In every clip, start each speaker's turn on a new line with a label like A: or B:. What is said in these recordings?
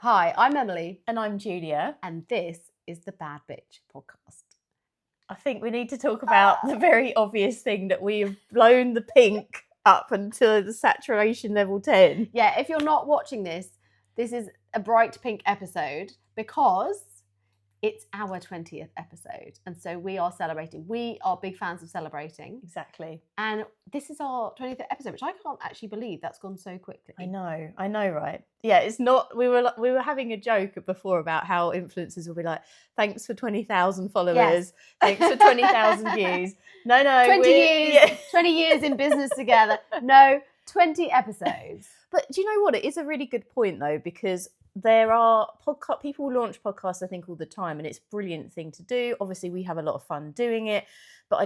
A: Hi, I'm Emily.
B: And I'm Julia.
A: And this is the Bad Bitch podcast.
B: I think we need to talk about the very obvious thing that we have blown the pink up until the saturation level 10.
A: Yeah, if you're not watching this is a bright pink episode because it's our 20th episode. And so we are celebrating. We are big fans of celebrating.
B: Exactly.
A: And this is our 20th episode, which I can't actually believe that's gone so quickly.
B: I know, right? Yeah, it's not. We were having a joke before about how influencers will be like, "Thanks for 20,000 followers,
A: yes.
B: Thanks for 20,000 views." No,
A: 20 years in business together. No, 20 episodes.
B: But do you know what? It is a really good point though, because there are people launch podcasts, I think, all the time, and it's a brilliant thing to do. Obviously, we have a lot of fun doing it, but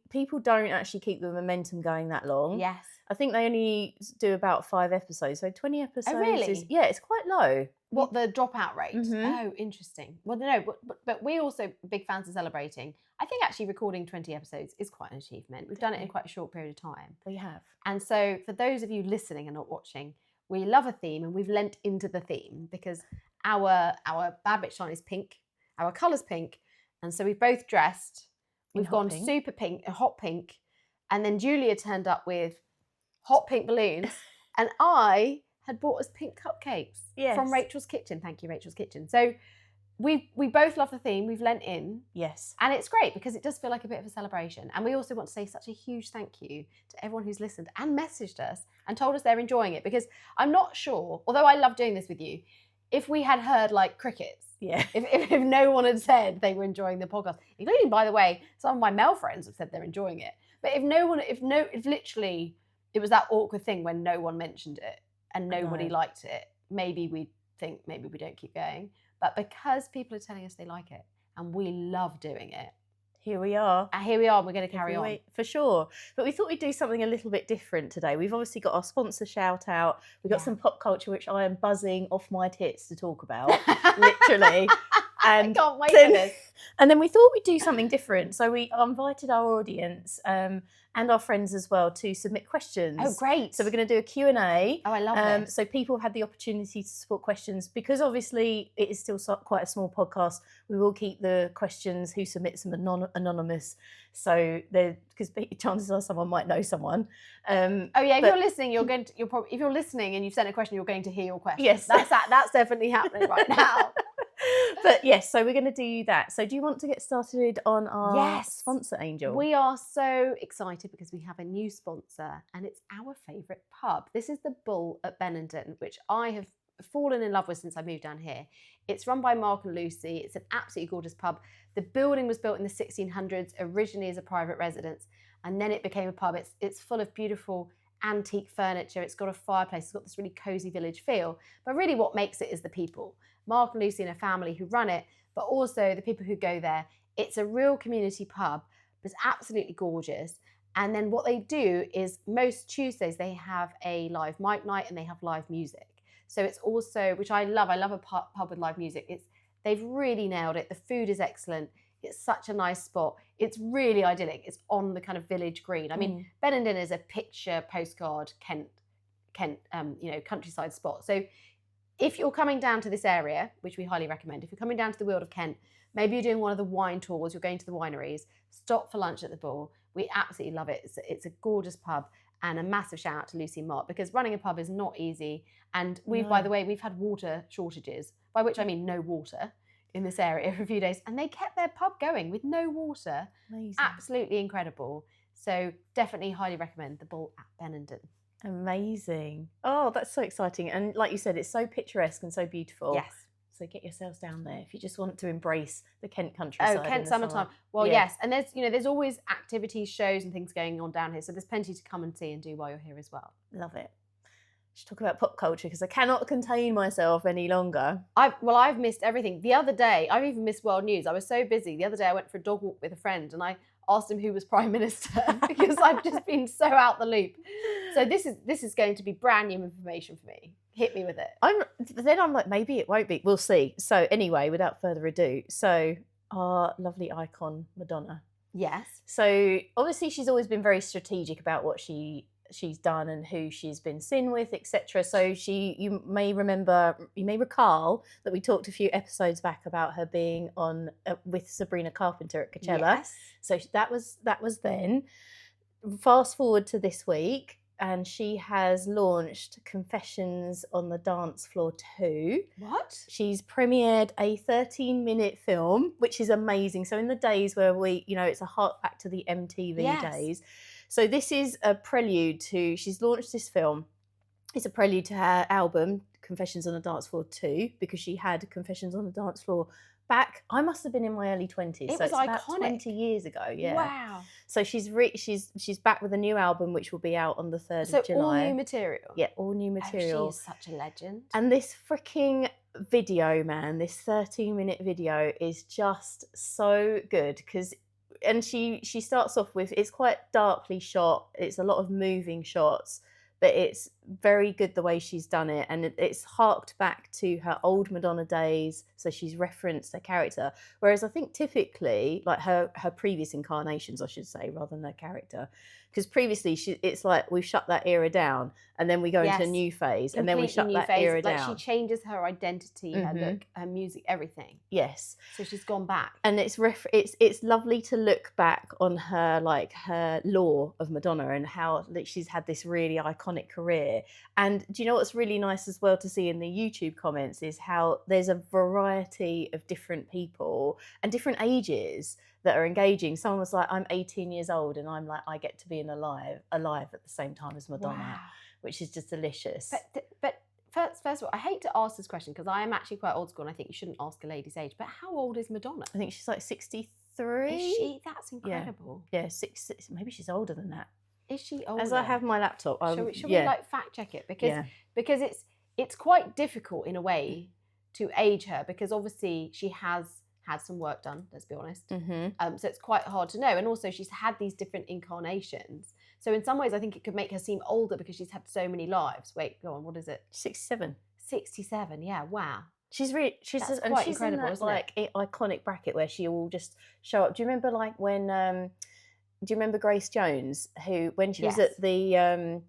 B: people don't actually keep the momentum going that long.
A: Yes.
B: I think they only do about 5 episodes, so 20 episodes.
A: Oh, really?
B: It's quite low.
A: What, the dropout rate?
B: Mm-hmm.
A: Oh, interesting. Well, no, but we're also big fans of celebrating. I think actually recording 20 episodes is quite an achievement. We've done it in quite a short period of time.
B: We have.
A: And so for those of you listening and not watching, we love a theme and we've lent into the theme because our Bad Bitch line is pink, our colour's pink, and so we've both dressed. We've gone pink. Super pink, hot pink, and then Julia turned up with hot pink balloons, and I had bought us pink cupcakes from Rachel's Kitchen. Thank you, Rachel's Kitchen. So we both love the theme. We've lent in.
B: Yes.
A: And it's great because it does feel like a bit of a celebration. And we also want to say such a huge thank you to everyone who's listened and messaged us and told us they're enjoying it, because I'm not sure, although I love doing this with you, if we had heard like crickets, if no one had said they were enjoying the podcast, including, by the way, some of my male friends have said they're enjoying it. But if literally it was that awkward thing when no one mentioned it and nobody liked it, maybe we think maybe we don't keep going. But because people are telling us they like it and we love doing it,
B: here we are.
A: We're going to carry on.
B: For sure. But we thought we'd do something a little bit different today. We've obviously got our sponsor shout out. We've got some pop culture, which I am buzzing off my tits to talk about, literally.
A: I can't wait for this.
B: And then we thought we'd do something different. So we invited our audience and our friends as well to submit questions.
A: Oh, great.
B: So we're going to do a Q&A.
A: Oh, I love this.
B: So people have had the opportunity to support questions. Because obviously it is still quite a small podcast, we will keep the questions who submits them anonymous. So because chances are someone might know someone.
A: If you're listening, if you're listening and you've sent a question, you're going to hear your question.
B: Yes.
A: That's definitely happening right now.
B: But yes, so we're going to do that. So do you want to get started on our sponsor, Angel?
A: We are so excited because we have a new sponsor and it's our favourite pub. This is the Bull at Benenden, which I have fallen in love with since I moved down here. It's run by Mark and Lucy. It's an absolutely gorgeous pub. The building was built in the 1600s, originally as a private residence, and then it became a pub. It's full of beautiful antique furniture. It's got a fireplace. It's got this really cosy village feel. But really what makes it is the people. Mark and Lucy and a family who run it, but also the people who go there. It's a real community pub. It's absolutely gorgeous. And then what they do is most Tuesdays they have a live mic night and they have live music. So it's also, which I love a pub with live music. They've really nailed it. The food is excellent. It's such a nice spot. It's really idyllic. It's on the kind of village green. I mean, Benenden is a picture postcard Kent, countryside spot. So if you're coming down to this area, which we highly recommend, if you're coming down to the Weald of Kent, maybe you're doing one of the wine tours, you're going to the wineries, stop for lunch at the Bull. We absolutely love it. It's a gorgeous pub, and a massive shout out to Lucy and Mark, because running a pub is not easy. And by the way, we've had water shortages, by which I mean no water in this area for a few days, and they kept their pub going with no water.
B: Amazing.
A: Absolutely incredible. So definitely highly recommend the Bull at Benenden.
B: Amazing. Oh, that's so exciting. And like you said, it's so picturesque and so beautiful.
A: Yes.
B: So get yourselves down there if you just want to embrace the Kent countryside.
A: Oh, Kent summertime. Well, yes. And there's always activities, shows and things going on down here. So there's plenty to come and see and do while you're here as well.
B: Love it. Let's talk about pop culture because I cannot contain myself any longer.
A: I've missed everything. The other day, I've even missed world news. I was so busy. The other day I went for a dog walk with a friend and I asked him who was Prime Minister because I've just been so out the loop. So this is going to be brand new information for me. Hit me with it.
B: I'm like, maybe it won't be. We'll see. So anyway, without further ado, so our lovely icon, Madonna.
A: Yes.
B: So obviously she's always been very strategic about what she she's done and who she's been seen with, etc. So you may recall that we talked a few episodes back about her being on with Sabrina Carpenter at Coachella.
A: Yes.
B: So that was then. Fast forward to this week, and she has launched Confessions on the Dance Floor 2.
A: What?
B: She's premiered a 13-minute film, which is amazing. So in the days where it's a hark back to the MTV days. So this is a prelude to, she's launched this film. It's a prelude to her album, Confessions on the Dance Floor 2, because she had Confessions on the Dance Floor back, I must have been in my early 20s.
A: It
B: so
A: was
B: it's about
A: iconic.
B: 20 years ago. Yeah.
A: Wow.
B: So she's back with a new album, which will be out on the 3rd of July.
A: So all new material.
B: Yeah, all new material.
A: Oh, she is such a legend.
B: And this freaking video, man, this 13-minute video is just so good because, and she starts off with, it's quite darkly shot. It's a lot of moving shots, but it's very good the way she's done it. And it's harked back to her old Madonna days. So she's referenced her character. Whereas I think typically, like her previous incarnations, I should say, rather than her character. Because previously, it's like we've shut that era down and then we go into a new phase and then we shut that era down.
A: Like she changes her identity, her look, her music, everything.
B: Yes.
A: So she's gone back.
B: And it's lovely to look back on her, like her lore of Madonna and how she's had this really iconic career. And do you know what's really nice as well to see in the YouTube comments is how there's a variety of different people and different ages that are engaging. Someone was like, I'm 18 years old and I'm like, I get to be alive at the same time as Madonna,
A: Wow.
B: which is just delicious.
A: But first of all, I hate to ask this question because I am actually quite old school and I think you shouldn't ask a lady's age, but how old is Madonna?
B: I think she's like 63.
A: Is she? That's incredible.
B: Yeah, six, maybe she's older than that.
A: Is she older?
B: As I have my laptop,
A: Should we like fact check it? Because it's quite difficult in a way to age her because obviously she has had some work done, let's be honest.
B: Mm-hmm.
A: So it's quite hard to know. And also she's had these different incarnations. So in some ways I think it could make her seem older because she's had so many lives. Wait, go on, what is it?
B: 67.
A: 67, yeah, wow.
B: She's
A: quite incredible,
B: in that,
A: isn't
B: like iconic bracket where she will just show up. Do you remember like when do you remember Grace Jones, who when she was at the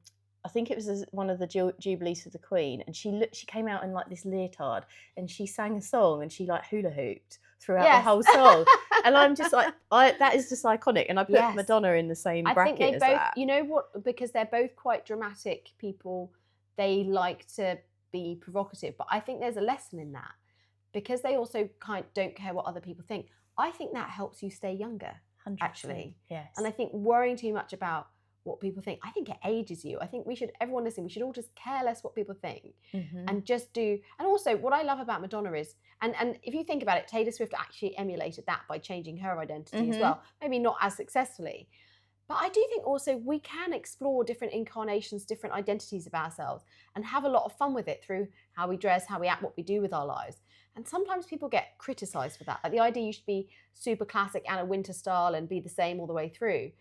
B: I think it was one of the Jubilees of the Queen, and she came out in like this leotard and she sang a song and she like hula hooped throughout the whole song. And I'm just like, that is just iconic. And I put Madonna in the same bracket. I think they both,
A: you know what, because they're both quite dramatic people, they like to be provocative. But I think there's a lesson in that because they also don't care what other people think. I think that helps you stay younger,
B: 100%.
A: Actually.
B: Yes.
A: And I think worrying too much about what people think, I think it ages you. I think everyone listening, we should all just care less what people think and just do. And also what I love about Madonna is, and if you think about it, Taylor Swift actually emulated that by changing her identity as well. Maybe not as successfully. But I do think also we can explore different incarnations, different identities of ourselves and have a lot of fun with it through how we dress, how we act, what we do with our lives. And sometimes people get criticised for that. Like the idea you should be super classic Anna Wintour style and be the same all the way through.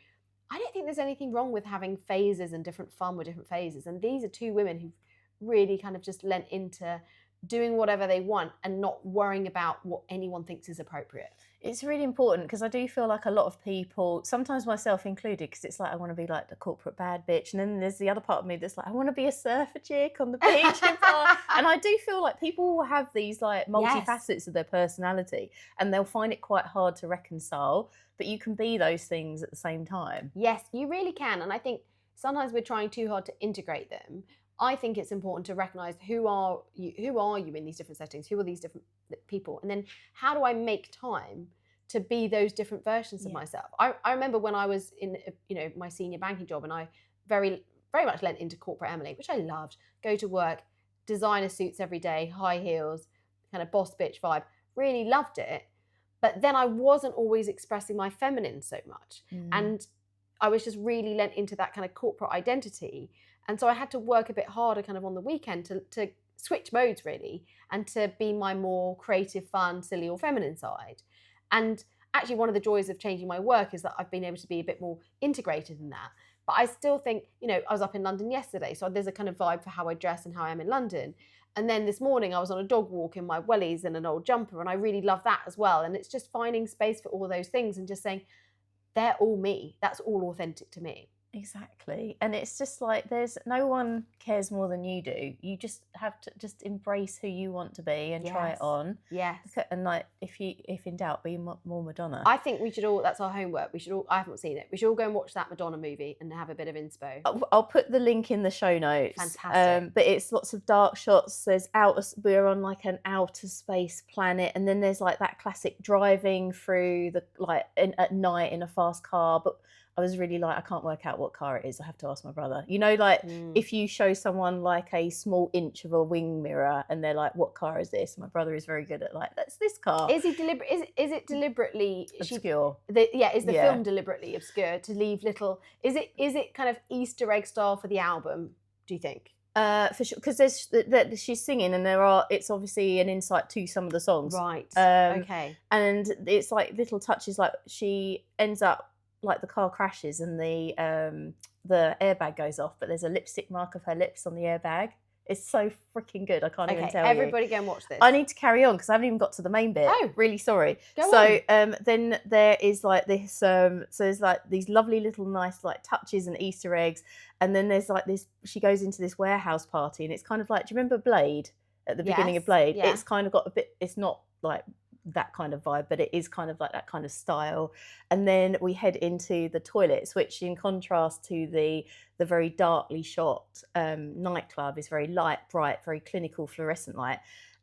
A: I don't think there's anything wrong with having phases and different fun with different phases. And these are two women who've really kind of just lent into doing whatever they want and not worrying about what anyone thinks is appropriate.
B: It's really important because I do feel like a lot of people, sometimes myself included, because it's like I want to be like the corporate bad bitch. And then there's the other part of me that's like, I want to be a surfer chick on the beach. And I do feel like people will have these like multifacets of their personality and they'll find it quite hard to reconcile. But you can be those things at the same time.
A: Yes, you really can. And I think sometimes we're trying too hard to integrate them. I think it's important to recognise who are you in these different settings? Who are these different people? And then how do I make time to be those different versions of myself? I remember when I was in my senior banking job and I very, very much lent into corporate Emily, which I loved. Go to work, designer suits every day, high heels, kind of boss bitch vibe. Really loved it. But then I wasn't always expressing my feminine so much. And I was just really lent into that kind of corporate identity. And so I had to work a bit harder kind of on the weekend to switch modes really and to be my more creative, fun, silly or feminine side. And actually one of the joys of changing my work is that I've been able to be a bit more integrated in that. But I still think, I was up in London yesterday, so there's a kind of vibe for how I dress and how I am in London. And then this morning I was on a dog walk in my wellies and an old jumper and I really love that as well. And it's just finding space for all those things and just saying, they're all me. That's all authentic to me.
B: Exactly. And it's just like there's no one cares more than you do. You just have to just embrace who you want to be and try it
A: Yes.
B: on.
A: Yes.
B: And like if in doubt, be more Madonna.
A: I think we should all, that's our homework. We should all, I haven't seen it. We should all go and watch that Madonna movie and have a bit of inspo.
B: I'll put the link in the show notes.
A: Fantastic.
B: But it's lots of dark shots. There's we're on like an outer space planet, and then there's like that classic driving through the at night in a fast car. But I was really like, I can't work out what car it is. I have to ask my brother. You know, like if you show someone like a small inch of a wing mirror and they're like, what car is this? My brother is very good at like, that's this car.
A: Is he is it deliberately
B: obscure?
A: Is the film deliberately obscure to leave little? Is it kind of Easter egg style for the album? Do you think?
B: For sure, because she's singing and it's obviously an insight to some of the songs.
A: Right. Okay.
B: And it's like little touches, like she ends up like the car crashes and the airbag goes off, but there's a lipstick mark of her lips on the airbag. It's so freaking good. I can't even tell you.
A: Everybody go and watch this.
B: I need to carry on because I haven't even got to the main bit.
A: Oh,
B: really sorry.
A: Go on.
B: Then there is like this. So there's like these lovely little nice like touches and Easter eggs, and then there's like this. She goes into this warehouse party, and it's kind of like, do you remember Blade at the beginning of Blade?
A: Yeah.
B: It's kind of got a bit. It's not like that kind of vibe, but it is kind of like that kind of style. And then we head into the toilets, which in contrast to the very darkly shot nightclub is very light, bright, very clinical fluorescent light.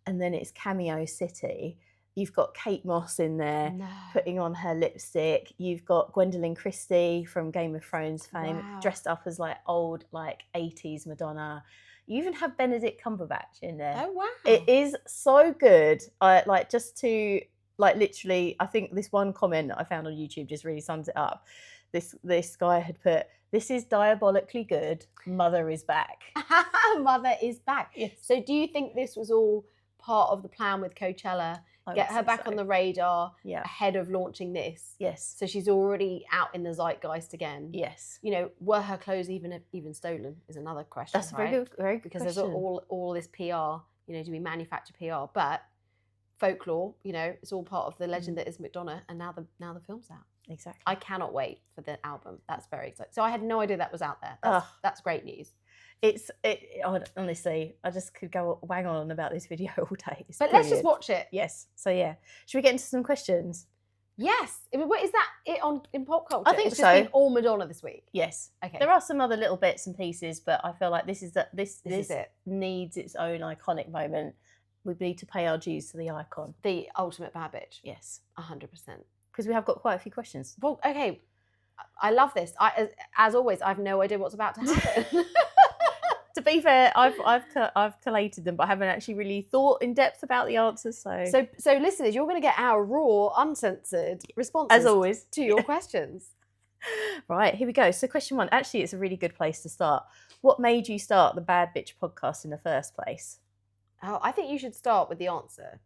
B: And then it's Cameo City. You've got Kate Moss in there putting on her lipstick. You've got Gwendolyn Christie from Game of Thrones fame dressed up as like old like 80s Madonna. You even have Benedict Cumberbatch in there.
A: Oh, wow.
B: It is so good. Like just to like literally, I think this one comment that I found on YouTube just really sums it up. This guy had put, "This is diabolically good. Mother is back."
A: Mother is back.
B: Yes.
A: So do you think this was all part of the plan with Coachella? Get her back on the radar ahead of launching this.
B: Yes.
A: So she's already out in the zeitgeist again.
B: Yes.
A: You know, were her clothes even stolen is another question.
B: That's very good
A: because
B: question.
A: there's all this PR. You know, do we manufacture PR? But folklore, you know, it's all part of the legend that is Madonna. And now the film's out.
B: Exactly.
A: I cannot wait for the album. That's very exciting. So I had no idea that was out there. That's great news.
B: Honestly, I just could go wang on about this video all day.
A: But let's just watch it.
B: Yes. So yeah, should we get into some questions?
A: Yes. What is that? It in pop culture?
B: I think
A: it's
B: so.
A: Just been all Madonna this week.
B: Yes.
A: Okay.
B: There are some other little bits and pieces, but I feel like this is
A: it.
B: Needs its own iconic moment. We need to pay our dues to the icon.
A: The ultimate bad bitch.
B: Yes.
A: 100%.
B: Because we have got quite a few questions.
A: Well, okay. I love this. As always, I have no idea what's about to happen.
B: To be fair, I've collated them, but I haven't actually really thought in depth about the answers. So
A: listeners, you're going to get our raw, uncensored responses,
B: as always,
A: to your questions.
B: Right, here we go. So question 1, actually, it's a really good place to start. What made you start the Bad Bitch podcast in the first place?
A: Oh, I think you should start with the answer.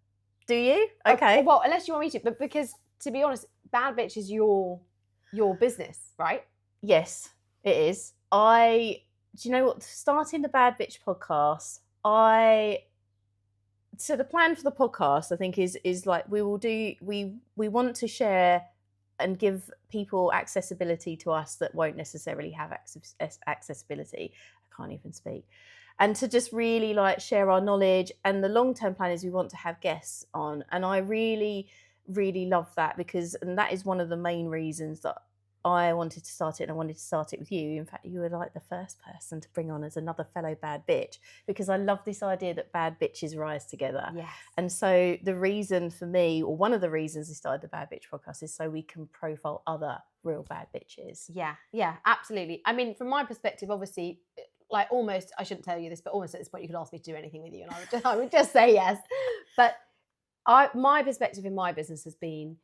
B: Do you? Okay.
A: Well, unless you want me to, but because to be honest, Bad Bitch is your business, right?
B: Yes, it is. Do you know what? Starting the Bad Bitch podcast, so the plan for the podcast, I think, is like we want to share and give people accessibility to us that won't necessarily have accessibility. I can't even speak. And to just really like share our knowledge. And the long-term plan is we want to have guests on. And I really, really love that and that is one of the main reasons that I wanted to start it, and I wanted to start it with you. In fact, you were like the first person to bring on as another fellow bad bitch, because I love this idea that bad bitches rise together.
A: Yes.
B: And so the reason for me, or one of the reasons I started the Bad Bitch podcast, is so we can profile other real bad bitches.
A: Yeah, absolutely. I mean, from my perspective, obviously, like almost, I shouldn't tell you this, but almost at this point you could ask me to do anything with you and I would just say yes. But my perspective in my business has been,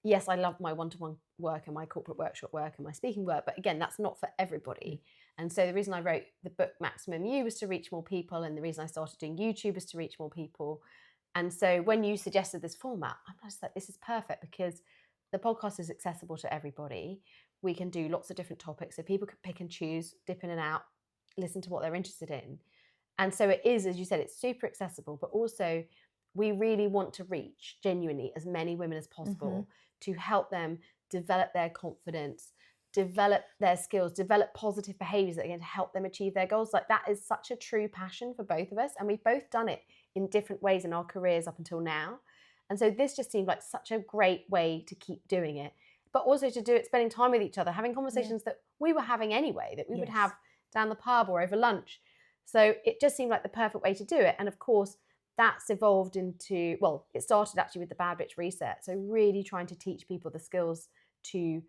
A: yes, I love my one-to-one work and my corporate workshop work and my speaking work, but again, that's not for everybody. And so the reason I wrote the book Maximum You was to reach more people, and the reason I started doing YouTube was to reach more people. And so when you suggested this format, I'm just like, this is perfect, because the podcast is accessible to everybody. We can do lots of different topics, so people can pick and choose, dip in and out, listen to what they're interested in. And so it is, as you said, it's super accessible, but also we really want to reach genuinely as many women as possible to help them develop their confidence, develop their skills, develop positive behaviors that are going to help them achieve their goals. Like, that is such a true passion for both of us. And we've both done it in different ways in our careers up until now. And so this just seemed like such a great way to keep doing it, but also to do it spending time with each other, having conversations that we were having anyway, that we would have down the pub or over lunch. So it just seemed like the perfect way to do it. And of course, that's evolved into, well, it started actually with the Bad Bitch Reset. So really trying to teach people the skills to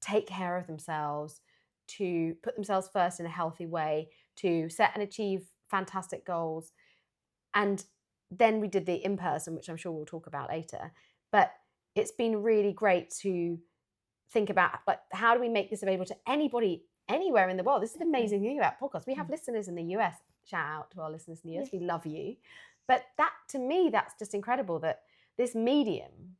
A: take care of themselves, to put themselves first in a healthy way, to set and achieve fantastic goals. And then we did the in-person, which I'm sure we'll talk about later. But it's been really great to think about, like, how do we make this available to anybody anywhere in the world? This is the amazing thing about podcasts. We have listeners in the US. Shout out to our listeners in the US. We love you. But that, to me, that's just incredible that this medium,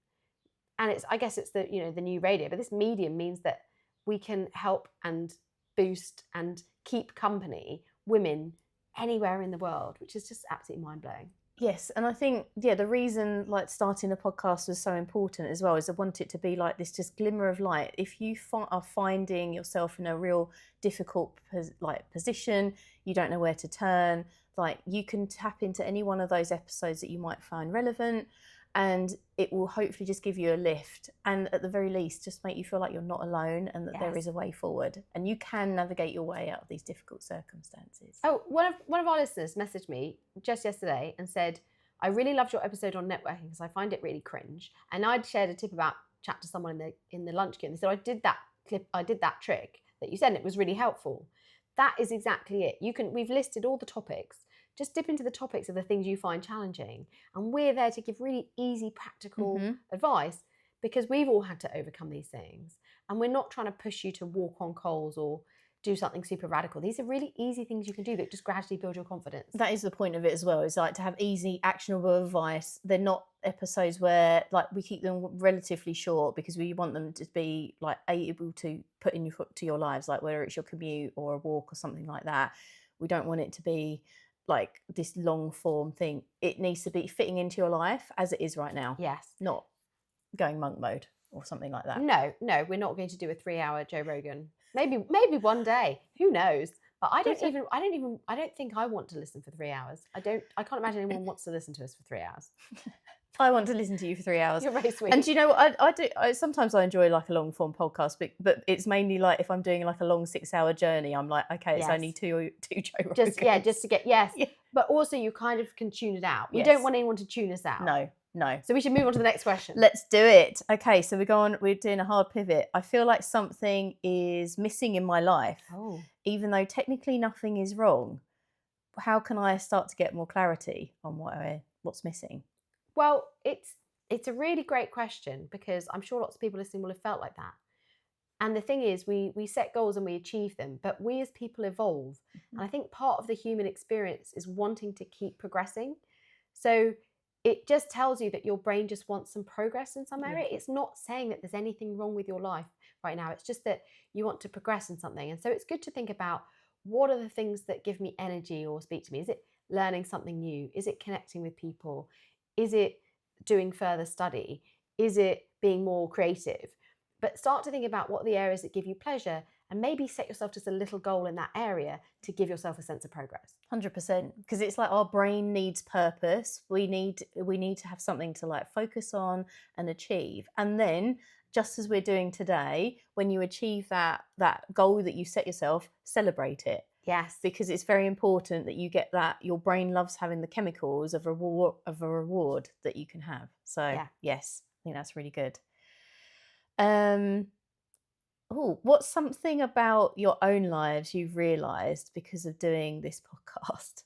A: and it's, I guess it's the, you know, the new radio, but this medium means that we can help and boost and keep company women anywhere in the world, which is just absolutely mind-blowing.
B: Yes, and I think, the reason like starting a podcast was so important as well is I want it to be like this just glimmer of light. If you are finding yourself in a real difficult position, you don't know where to turn, like, you can tap into any one of those episodes that you might find relevant, and it will hopefully just give you a lift, and at the very least just make you feel like you're not alone and that there is a way forward and you can navigate your way out of these difficult circumstances.
A: Oh, one of our listeners messaged me just yesterday and said, I really loved your episode on networking because I find it really cringe. And I'd shared a tip about chat to someone in the lunch queue, and they said, I did that trick that you said, and it was really helpful. That is exactly it. We've listed all the topics. Just dip into the topics of the things you find challenging. And we're there to give really easy, practical advice, because we've all had to overcome these things. And we're not trying to push you to walk on coals or do something super radical. These are really easy things you can do that just gradually build your confidence.
B: That is the point of it as well. It's like to have easy, actionable advice. They're not episodes where, like, we keep them relatively short because we want them to be like able to put in to your lives, like whether it's your commute or a walk or something like that. We don't want it to be like this long form thing. It needs to be fitting into your life as it is right now.
A: Yes.
B: Not going monk mode or something like that.
A: No, we're not going to do a 3-hour Joe Rogan. Maybe one day. Who knows? But I don't think I want to listen for 3 hours. I can't imagine anyone wants to listen to us for 3 hours.
B: I want to listen to you for 3 hours.
A: You're very sweet.
B: And do you know what I do? Sometimes I enjoy like a long form podcast, but it's mainly like if I'm doing like a long 6-hour journey, I'm like, okay, it's only two Joe Rogans.
A: Just to get But also you kind of can tune it out. We don't want anyone to tune us out.
B: No.
A: So we should move on to the next question.
B: Let's do it. Okay, so we're doing a hard pivot. I feel like something is missing in my life.
A: Oh.
B: Even though technically nothing is wrong. How can I start to get more clarity on what's missing?
A: Well, it's a really great question, because I'm sure lots of people listening will have felt like that. And the thing is, we set goals and we achieve them, but we as people evolve. And I think part of the human experience is wanting to keep progressing. So it just tells you that your brain just wants some progress in some area. It's not saying that there's anything wrong with your life right now. It's just that you want to progress in something. And so it's good to think about, what are the things that give me energy or speak to me? Is it learning something new? Is it connecting with people? Is it doing further study? Is it being more creative? But start to think about what are the areas that give you pleasure, and maybe set yourself just a little goal in that area to give yourself a sense of progress.
B: 100%, because it's like our brain needs purpose. We need to have something to like focus on and achieve. And then, just as we're doing today, when you achieve that goal that you set yourself, celebrate it.
A: Yes.
B: Because it's very important that you get that. Your brain loves having the chemicals of a reward that you can have. So yes, I think that's really good. What's something about your own lives you've realised because of doing this podcast?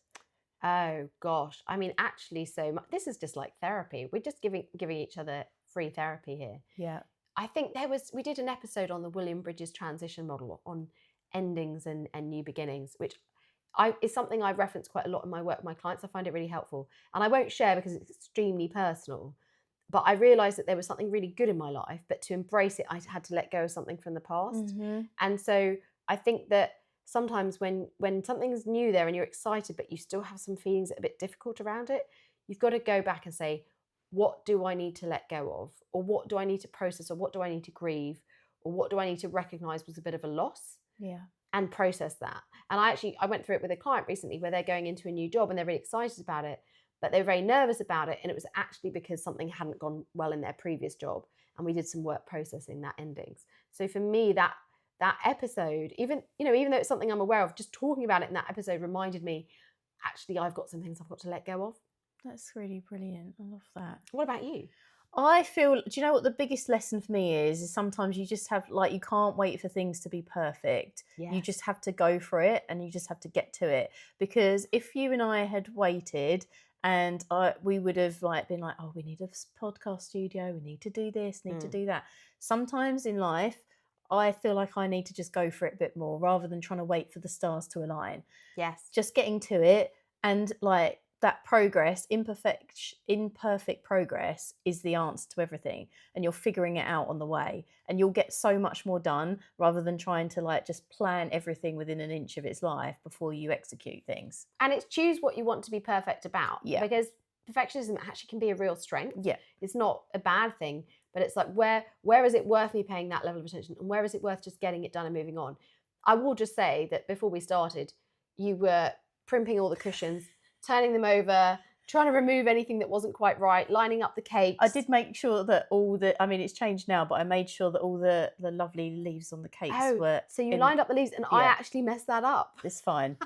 A: Oh gosh, I mean, actually, so much. This is just like therapy. We're just giving each other free therapy here.
B: Yeah.
A: I think we did an episode on the William Bridges transition model on endings and new beginnings, which is something I reference quite a lot in my work with my clients. I find it really helpful, and I won't share because it's extremely personal. But I realised that there was something really good in my life, but to embrace it, I had to let go of something from the past.
B: Mm-hmm.
A: And so I think that sometimes when something's new there and you're excited, but you still have some feelings that are a bit difficult around it, you've got to go back and say, what do I need to let go of? Or what do I need to process? Or what do I need to grieve? or what do I need to recognize was a bit of a loss
B: Yeah.
A: and process that. And I went through it with a client recently where they're going into a new job and they're really excited about it, but they're very nervous about it. And it was actually because something hadn't gone well in their previous job. And we did some work processing that endings. So for me, that episode, even though it's something I'm aware of, just talking about it in that episode reminded me, actually, I've got some things I've got to let go of.
B: That's really brilliant. I love that.
A: What about you?
B: I feel, do you know what the biggest lesson for me is sometimes you just have, like, you can't wait for things to be perfect.
A: Yes.
B: You just have to go for it and you just have to get to it. Because if you and I had waited and we would have been like, oh, we need a podcast studio, we need to do this, need to do that. Sometimes in life, I feel like I need to just go for it a bit more rather than trying to wait for the stars to align.
A: Yes.
B: Just getting to it, and like that progress, imperfect progress is the answer to everything, and you're figuring it out on the way, and you'll get so much more done rather than trying to just plan everything within an inch of its life before you execute things.
A: And it's choose what you want to be perfect about.
B: Yeah.
A: Because perfectionism actually can be a real strength.
B: Yeah.
A: It's not a bad thing, but it's like, where is it worth me paying that level of attention, and where is it worth just getting it done and moving on? I will just say that before we started, you were primping all the cushions, turning them over, trying to remove anything that wasn't quite right, lining up the cakes.
B: I did make sure that it's changed now, but I made sure that all the lovely leaves on the cakes were.
A: So you lined up the leaves, and I actually messed that up.
B: It's fine.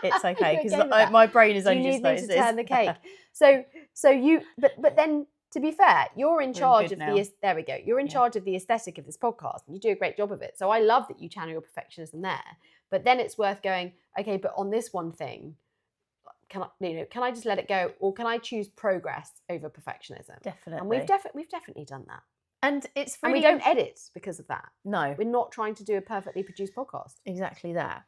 B: It's okay, because
A: that.
B: my brain is only
A: you
B: just
A: need me to turn the cake. So you, but then, to be fair, you're in charge of there we go. You're in charge of the aesthetic of this podcast, and you do a great job of it. So I love that you channel your perfectionism there. But then it's worth going, okay, but on this one thing, can I just let it go, or can I choose progress over perfectionism?
B: Definitely.
A: And we've definitely done that.
B: And it's
A: really, and we don't edit because of that.
B: No,
A: we're not trying to do a perfectly produced podcast.
B: Exactly that.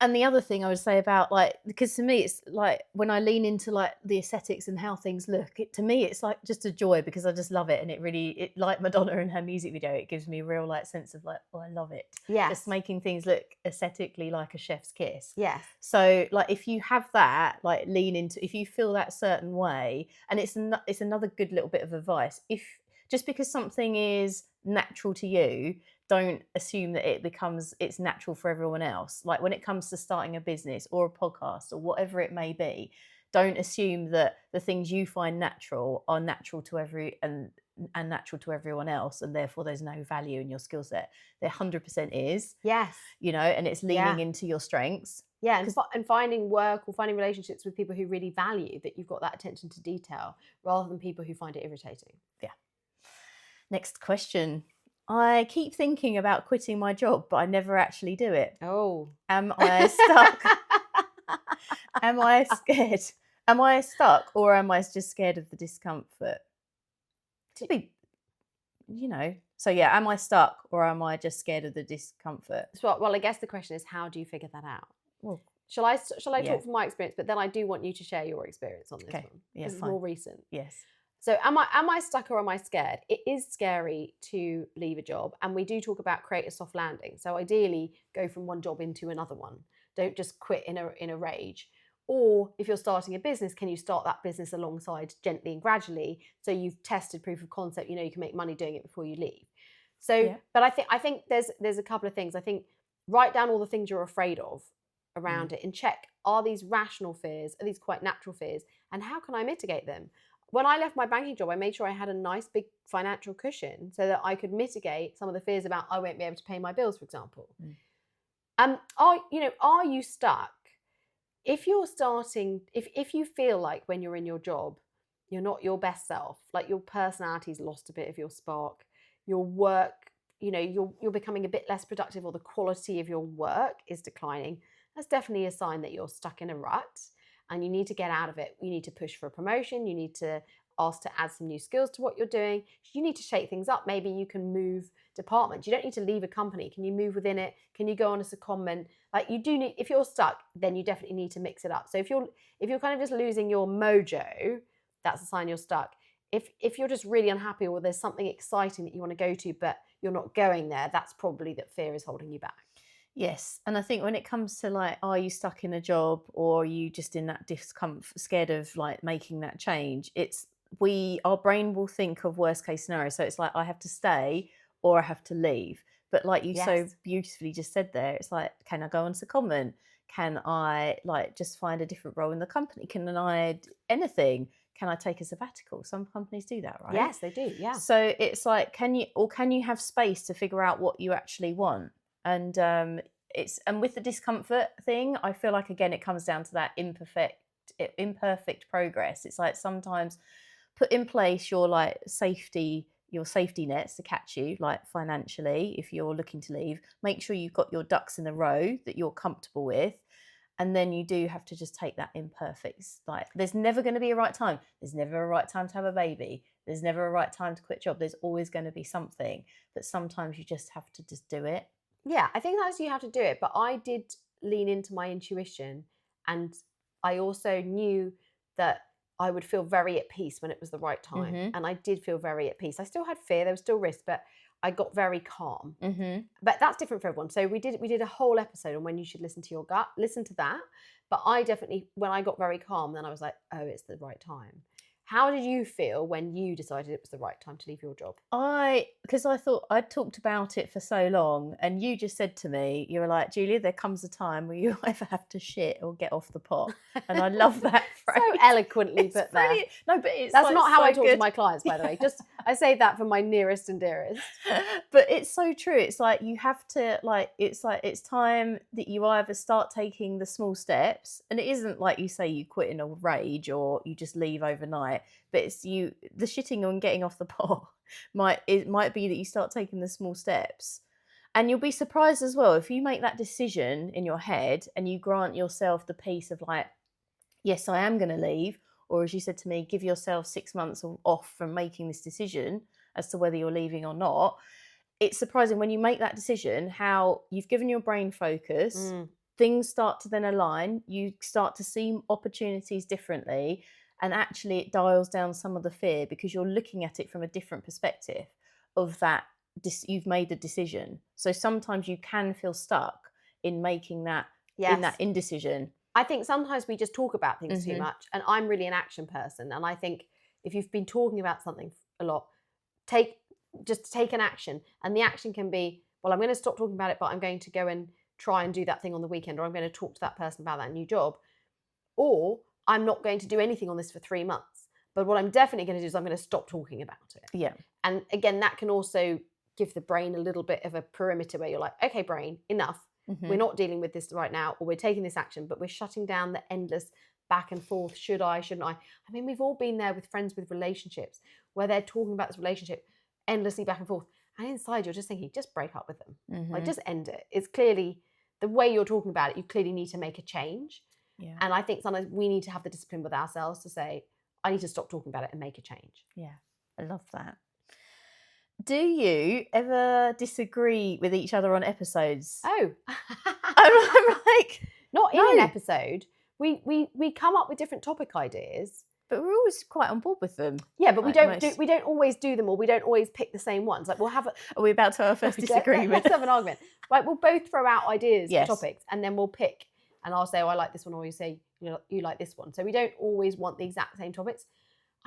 B: And the other thing I would say about, because to me it's like when I lean into the aesthetics and how things look, to me it's like just a joy, because I just love it, and it like Madonna in her music video, it gives me a real sense of oh, I love it.
A: Yeah,
B: just making things look aesthetically like a chef's kiss.
A: Yes.
B: So if you have that, lean into, if you feel that certain way, and it's another good little bit of advice. If just because something is natural to you, don't assume that it's natural for everyone else. Like when it comes to starting a business or a podcast or whatever it may be, don't assume that the things you find natural are natural to and natural to everyone else, and therefore there's no value in your skill set. There 100% is.
A: Yes.
B: And it's leaning into your strengths.
A: Yeah, and finding work or finding relationships with people who really value that you've got that attention to detail, rather than people who find it irritating.
B: Yeah. Next question. I keep thinking about quitting my job, but I never actually do it.
A: Oh.
B: Am I stuck? Am I scared? Am I stuck, or am I just scared of the discomfort? So yeah, am I stuck, or am I just scared of the discomfort?
A: So, well, I guess the question is, how do you figure that out?
B: Well,
A: shall I talk from my experience? But then I do want you to share your experience on this one.
B: Yeah,
A: it's more recent.
B: Yes.
A: So am I stuck, or am I scared? It is scary to leave a job, and we do talk about create a soft landing. So ideally, go from one job into another one. Don't just quit in a rage. Or if you're starting a business, can you start that business alongside gently and gradually, so you've tested proof of concept, you can make money doing it before you leave. So, But I think there's a couple of things. I think write down all the things you're afraid of around it, and check, are these rational fears? Are these quite natural fears? And how can I mitigate them? When I left my banking job, I made sure I had a nice big financial cushion so that I could mitigate some of the fears about I won't be able to pay my bills, for example. Are you stuck? If you're starting, if you feel like when you're in your job, you're not your best self, like your personality's lost a bit of your spark, your work, you're becoming a bit less productive, or the quality of your work is declining, that's definitely a sign that you're stuck in a rut. And you need to get out of it. You need to push for a promotion. You need to ask to add some new skills to what you're doing. You need to shake things up. Maybe you can move departments. You don't need to leave a company. Can you move within it? Can you go on a secondment? You do need, if you're stuck, then you definitely need to mix it up. So if you're kind of just losing your mojo, that's a sign you're stuck. If you're just really unhappy, or there's something exciting that you want to go to, but you're not going there, that's probably that fear is holding you back.
B: Yes, and I think when it comes to are you stuck in a job, or are you just in that discomfort, scared of making that change? Our brain will think of worst case scenario. So it's I have to stay, or I have to leave. But like you so
A: Yes.
B: beautifully just said there, it's like, can I go on to comment? Can I like just find a different role in the company? Can I anything? Can I take a sabbatical? Some companies do that, right?
A: Yes, they do. Yeah.
B: So it's like, can you have space to figure out what you actually want? And and with the discomfort thing, I feel like again it comes down to that imperfect progress. It's like sometimes put in place your safety nets to catch you, like financially, if you're looking to leave. Make sure you've got your ducks in a row that you're comfortable with. And then you do have to just take that imperfect. Like, there's never going to be a right time. There's never a right time to have a baby. There's never a right time to quit job. There's always going to be something. But sometimes you just have to just do it.
A: Yeah, I think that's you have to do it. But I did lean into my intuition, and I also knew that I would feel very at peace when it was the right time.
B: Mhm.
A: And I did feel very at peace. I still had fear, there was still risk, but I got very calm.
B: Mm-hmm.
A: But that's different for everyone. So we did a whole episode on when you should listen to your gut. Listen to that. But I definitely, when I got very calm, then I was like, oh, it's the right time. How did you feel when you decided it was the right time to leave your job?
B: Because I thought I'd talked about it for so long, and you just said to me, you were like, Julia, there comes a time where you either have to shit or get off the pot. And I love that phrase.
A: So eloquently
B: It's
A: put there.
B: brilliant. No, but
A: That's
B: like
A: not how
B: so
A: I talk
B: good.
A: to my clients, by the way. Just I say that for my nearest and dearest.
B: But it's so true. It's like you have to it's time that you either start taking the small steps, and it isn't like you say you quit in a rage or you just leave overnight, but it's the shitting and getting off the pot might be that you start taking the small steps. And you'll be surprised as well if you make that decision in your head and you grant yourself the peace of like, yes, I am going to leave. Or as you said to me, give yourself 6 months off from making this decision as to whether you're leaving or not. It's surprising when you make that decision how you've given your brain focus, things start to then align, you start to see opportunities differently, and actually it dials down some of the fear because you're looking at it from a different perspective of that you've made the decision. So sometimes you can feel stuck in making that in that indecision.
A: I think sometimes we just talk about things too much, and I'm really an action person, and I think if you've been talking about something a lot, take an action, and the action can be, well, I'm going to stop talking about it, but I'm going to go and try and do that thing on the weekend, or I'm going to talk to that person about that new job, or I'm not going to do anything on this for 3 months, but what I'm definitely going to do is I'm going to stop talking about it.
B: Yeah.
A: And again, that can also give the brain a little bit of a perimeter where you're like, okay, brain, enough. We're not dealing with this right now, or we're taking this action, but we're shutting down the endless back and forth. Should I, shouldn't I? I mean, we've all been there with friends with relationships where they're talking about this relationship endlessly back and forth. And inside you're just thinking, just break up with them. Like, just end it. It's clearly the way you're talking about it, you clearly need to make a change.
B: Yeah.
A: And I think sometimes we need to have the discipline with ourselves to say, I need to stop talking about it and make a change.
B: Yeah, I love that. Do you ever disagree with each other on episodes?
A: Oh,
B: I'm like,
A: not in an episode. We come up with different topic ideas,
B: but we're always quite on board with them.
A: Yeah, but we don't always do them, or we don't always pick the same ones. Like we'll have.
B: Are we about to have our first disagreement?
A: Let's have an argument. Right, we'll both throw out ideas
B: Yes.
A: for topics, and then we'll pick. And I'll say, oh, I like this one, or you say, you like this one. So we don't always want the exact same topics.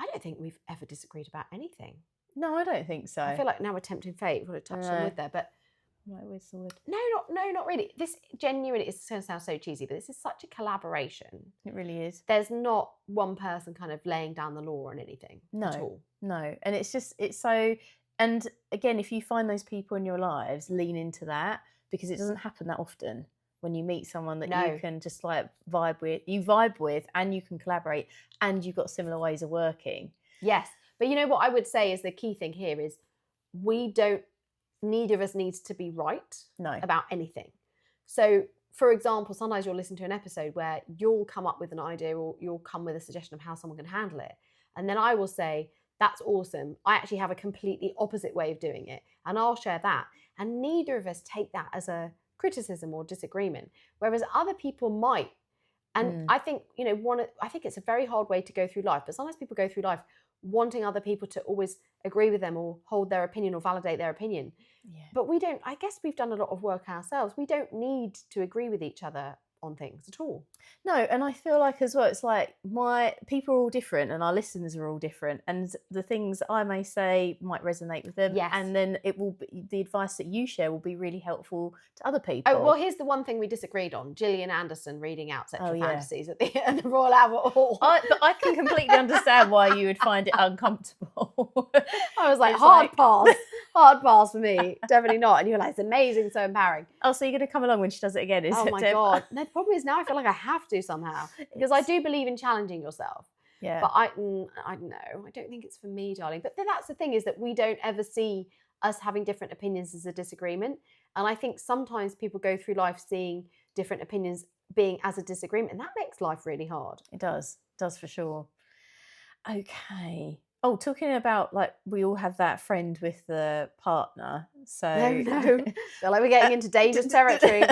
A: I don't think we've ever disagreed about anything.
B: No, I don't think so.
A: I feel like now we're tempting fate. We've got to touch on wood there, but
B: no, it's the wood.
A: No, not really. This genuinely, it's going to sound so cheesy, but this is such a collaboration.
B: It really is.
A: There's not one person kind of laying down the law on anything at all.
B: No, and it's so. And again, if you find those people in your lives, lean into that because it doesn't happen that often. When you meet someone that you can just like vibe with, and you can collaborate, and you've got similar ways of working.
A: Yes. But you know what I would say is the key thing here is neither of us needs to be right about anything. So, for example, sometimes you'll listen to an episode where you'll come up with an idea or you'll come with a suggestion of how someone can handle it. And then I will say, that's awesome. I actually have a completely opposite way of doing it. And I'll share that. And neither of us take that as a criticism or disagreement, whereas other people might. And I think, I think it's a very hard way to go through life, but sometimes people go through life wanting other people to always agree with them or hold their opinion or validate their opinion. Yeah. But I guess we've done a lot of work ourselves. We don't need to agree with each other on things at all.
B: No, and I feel like as well, it's like people are all different and our listeners are all different, and the things I may say might resonate with them.
A: Yes.
B: And then the advice that you share will be really helpful to other people.
A: Oh, well, here's the one thing we disagreed on: Gillian Anderson reading out sexual
B: yeah.
A: fantasies at the Royal Albert Hall.
B: But I can completely understand why you would find it uncomfortable.
A: I was like,
B: It's
A: hard pass for me, definitely not. And you're like, it's amazing, so empowering.
B: Oh, so you're going to come along when she does it again?
A: Oh my God. No, the problem is now I feel like I have to somehow, because I do believe in challenging yourself.
B: Yeah.
A: But I don't know. I don't think it's for me, darling. But that's the thing, is that we don't ever see us having different opinions as a disagreement. And I think sometimes people go through life seeing different opinions being as a disagreement, and that makes life really hard.
B: It does for sure. Okay. Oh, talking about, like, we all have that friend with the partner. So
A: No. Feel like we're getting into dangerous territory.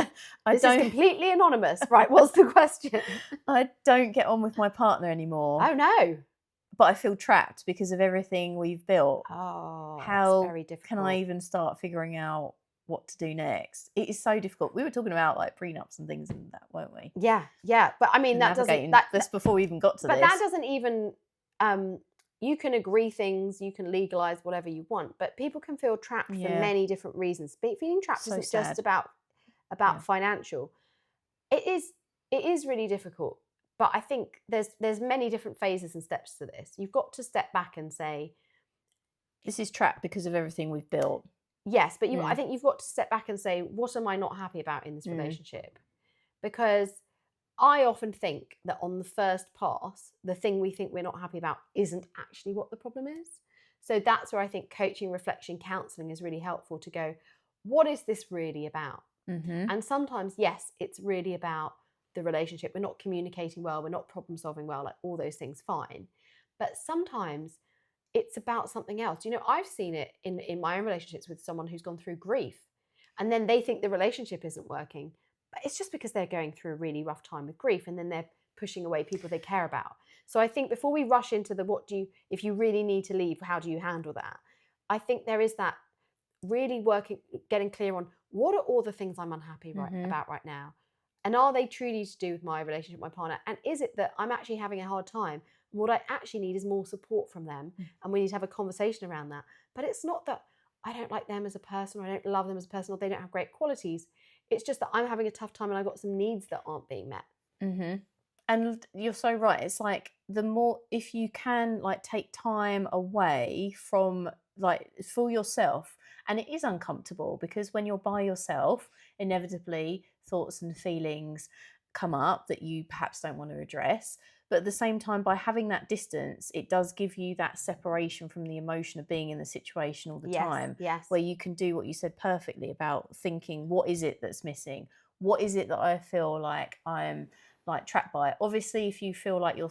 A: This is completely anonymous. Right, what's the question?
B: I don't get on with my partner anymore.
A: Oh no.
B: But I feel trapped because of everything we've built.
A: Oh,
B: how
A: that's very difficult.
B: can I even start figuring out what to do next? It is so difficult. We were talking about like prenups and things and that, weren't we?
A: Yeah. But I mean,
B: that's before we even got to this.
A: But that doesn't even. You can agree things, you can legalize whatever you want, but people can feel trapped for many different reasons. Feeling trapped isn't just about financial. It is really difficult. But I think there's many different phases and steps to this. You've got to step back and say,
B: this is trapped because of everything we've built.
A: Yes, but I think you've got to step back and say, what am I not happy about in this relationship? Because I often think that on the first pass, the thing we think we're not happy about isn't actually what the problem is. So that's where I think coaching, reflection, counselling is really helpful to go, what is this really about?
B: Mm-hmm.
A: And sometimes, yes, it's really about the relationship. We're not communicating well, we're not problem solving well, like all those things, fine. But sometimes it's about something else. You know, I've seen it in my own relationships with someone who's gone through grief, and then they think the relationship isn't working. But it's just because they're going through a really rough time with grief, and then they're pushing away people they care about. So I think before we rush into if you really need to leave, how do you handle that? I think there is that really getting clear on what are all the things I'm unhappy about right now? And are they truly to do with my relationship with my partner? And is it that I'm actually having a hard time? And what I actually need is more support from them. And we need to have a conversation around that. But it's not that I don't like them as a person, or I don't love them as a person, or they don't have great qualities. It's just that I'm having a tough time and I've got some needs that aren't being met.
B: Mm-hmm. And you're so right. It's like the more, if you can like take time away from like for yourself, and it is uncomfortable because when you're by yourself, inevitably thoughts and feelings come up that you perhaps don't want to address. But at the same time, by having that distance, it does give you that separation from the emotion of being in the situation all the time.
A: Yes.
B: Where you can do what you said perfectly about thinking, what is it that's missing? What is it that I feel like I'm like trapped by? Obviously, if you feel like your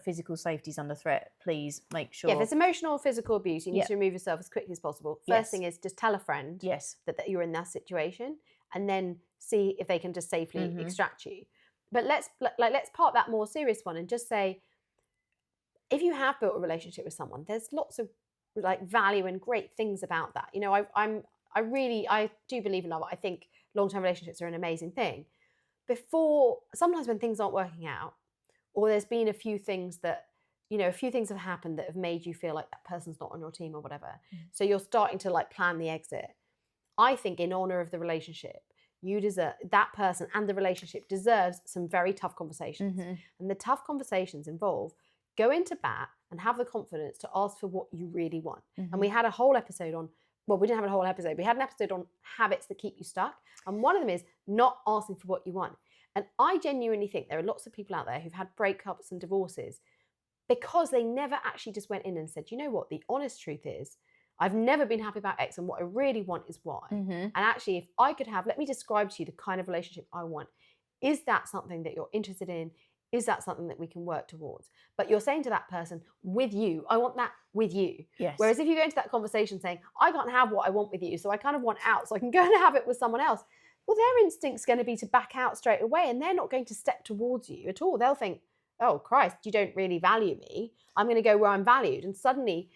B: physical safety is under threat, please make sure.
A: Yeah, if it's emotional or physical abuse, you need to remove yourself as quickly as possible. First thing is just tell a friend that you're in that situation, and then see if they can just safely extract you. But let's park that more serious one and just say, if you have built a relationship with someone, there's lots of like value and great things about that. You know, I do believe in love. I think long-term relationships are an amazing thing. Sometimes when things aren't working out, or there's been a few things have happened that have made you feel like that person's not on your team or whatever. So you're starting to like plan the exit. I think in honor of the relationship, you deserve, that person and the relationship deserves some very tough conversations. And the tough conversations involve go into bat and have the confidence to ask for what you really want. And we had a whole episode on, well, we didn't have a whole episode. We had an episode on habits that keep you stuck. And one of them is not asking for what you want. And I genuinely think there are lots of people out there who've had breakups and divorces because they never actually just went in and said, you know what, the honest truth is, I've never been happy about X, and what I really want is Y. And actually, if I could have, let me describe to you the kind of relationship I want. Is that something that you're interested in? Is that something that we can work towards? But you're saying to that person, with you, I want that with you.
B: Yes.
A: Whereas if you go into that conversation saying, I can't have what I want with you, so I kind of want out, so I can go and have it with someone else. Well, their instinct's going to be to back out straight away, and they're not going to step towards you at all. They'll think, oh, Christ, you don't really value me. I'm going to go where I'm valued. And suddenly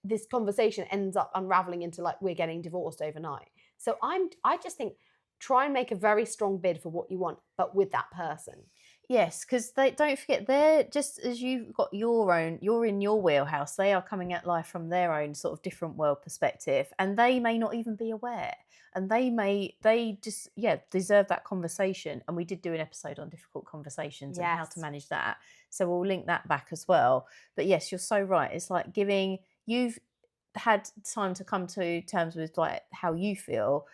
A: this conversation ends up unraveling into like we're getting divorced overnight. So I just think try and make a very strong bid for what you want, but with that person.
B: Yes, because they don't forget, they're just as you've got your own, you're in your wheelhouse, they are coming at life from their own sort of different world perspective, and they may not even be aware. And they just deserve that conversation. And we did do an episode on difficult conversations and how to manage that. So we'll link that back as well. But yes, you're so right. It's like you've had time to come to terms with like how you feel,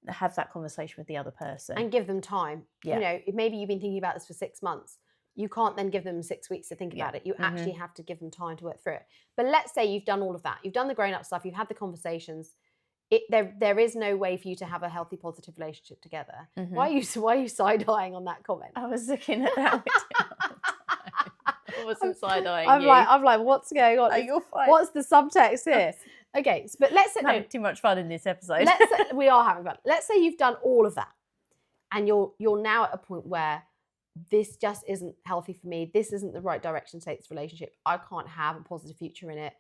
B: have that conversation with the other person.
A: And give them time.
B: Yeah.
A: You know, if maybe you've been thinking about this for 6 months, you can't then give them 6 weeks to think about it. You actually have to give them time to work through it. But let's say you've done all of that. You've done the grown-up stuff. You've had the conversations. There is no way for you to have a healthy, positive relationship together. Why are you side-eyeing on that comment?
B: I was looking at that. I wasn't side-eyeing
A: I'm like, what's going on?
B: Oh, you're fine.
A: What's the subtext here? Okay, but let's say
B: having too much fun in this episode.
A: We are having fun. Let's say you've done all of that, and you're now at a point where this just isn't healthy for me. This isn't the right direction to take this relationship. I can't have a positive future in it.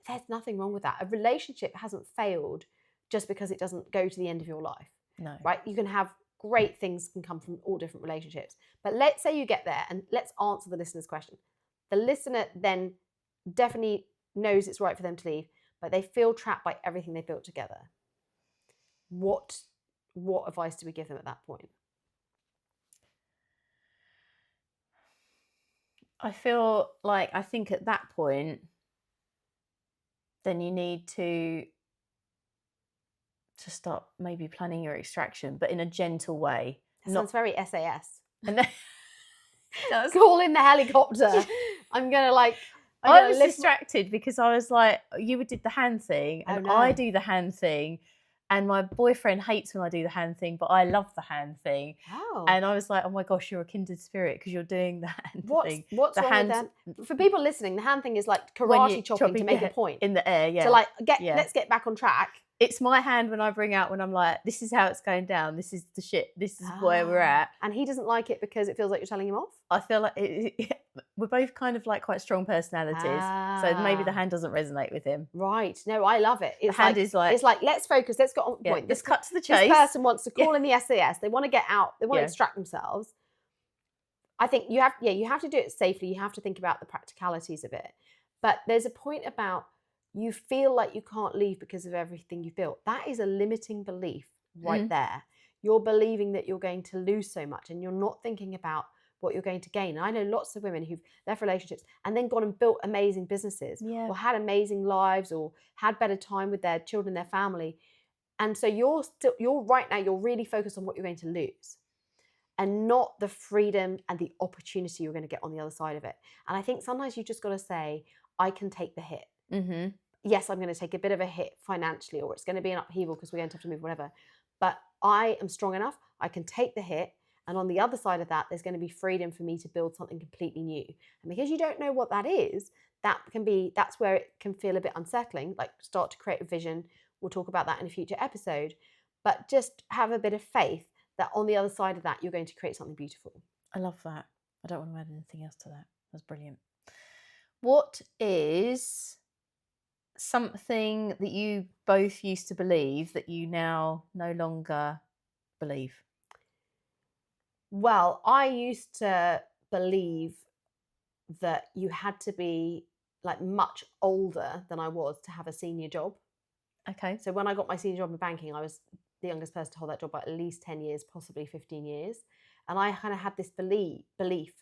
A: There's nothing wrong with that. A relationship hasn't failed just because it doesn't go to the end of your life.
B: No.
A: Right? You can have great things can come from all different relationships. But let's say you get there, and let's answer the listener's question. The listener then definitely knows it's right for them to leave, but they feel trapped by everything they built together. What advice do we give them at that point?
B: I feel like, I think at that point, then you need to start maybe planning your extraction, but in a gentle way.
A: That sounds very SAS.
B: And then,
A: call in the helicopter. I'm gonna
B: I was distracted because I was like, you did the hand thing, and I do the hand thing, and my boyfriend hates when I do the hand thing, but I love the hand thing.
A: Oh.
B: And I was like, oh my gosh, you're a kindred spirit because you're doing the hand thing.
A: What's
B: the
A: wrong
B: hand,
A: with that? For people listening, the hand thing is like karate chopping to make a point.
B: In the air, yeah.
A: So let's get back on track.
B: It's my hand when I bring out, when I'm like, this is how it's going down. This is the shit. This is where we're at.
A: And he doesn't like it because it feels like you're telling him off?
B: I feel like we're both kind of like quite strong personalities. So maybe the hand doesn't resonate with him.
A: Right. No, I love it.
B: It's the hand is like...
A: It's like, let's focus. Let's get on the point.
B: Let's cut to the chase.
A: This person wants to call in the SAS. They want to get out. They want to extract themselves. I think you have to do it safely. You have to think about the practicalities of it. But there's a point about you feel like you can't leave because of everything you've built. That is a limiting belief right there. You're believing that you're going to lose so much, and you're not thinking about what you're going to gain. And I know lots of women who've left relationships and then gone and built amazing businesses or had amazing lives or had better time with their children, their family. And so you're right now, you're really focused on what you're going to lose and not the freedom and the opportunity you're going to get on the other side of it. And I think sometimes you just got to say, I can take the hit. Yes, I'm going to take a bit of a hit financially, or it's going to be an upheaval because we're going to have to move, whatever. But I am strong enough. I can take the hit. And on the other side of that, there's going to be freedom for me to build something completely new. And because you don't know what that is, that's where it can feel a bit unsettling, like start to create a vision. We'll talk about that in a future episode. But just have a bit of faith that on the other side of that, you're going to create something beautiful.
B: I love that. I don't want to add anything else to that. That's brilliant. What is something that you both used to believe that you now no longer believe?
A: Well, I used to believe that you had to be like much older than I was to have a senior job.
B: Okay.
A: So when I got my senior job in banking, I was the youngest person to hold that job by at least 10 years, possibly 15 years. And I kind of had this belief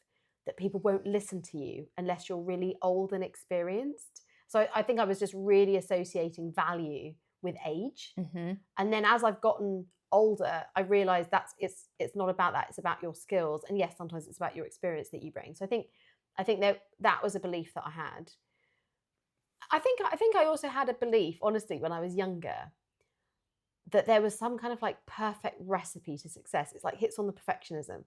A: that people won't listen to you unless you're really old and experienced. So I think I was just really associating value with age. And then as I've gotten older, I realized it's not about that. It's about your skills. And yes, sometimes it's about your experience that you bring. So I think that was a belief that I had. I think I also had a belief, honestly, when I was younger, that there was some kind of like perfect recipe to success. It's like hits on the perfectionism.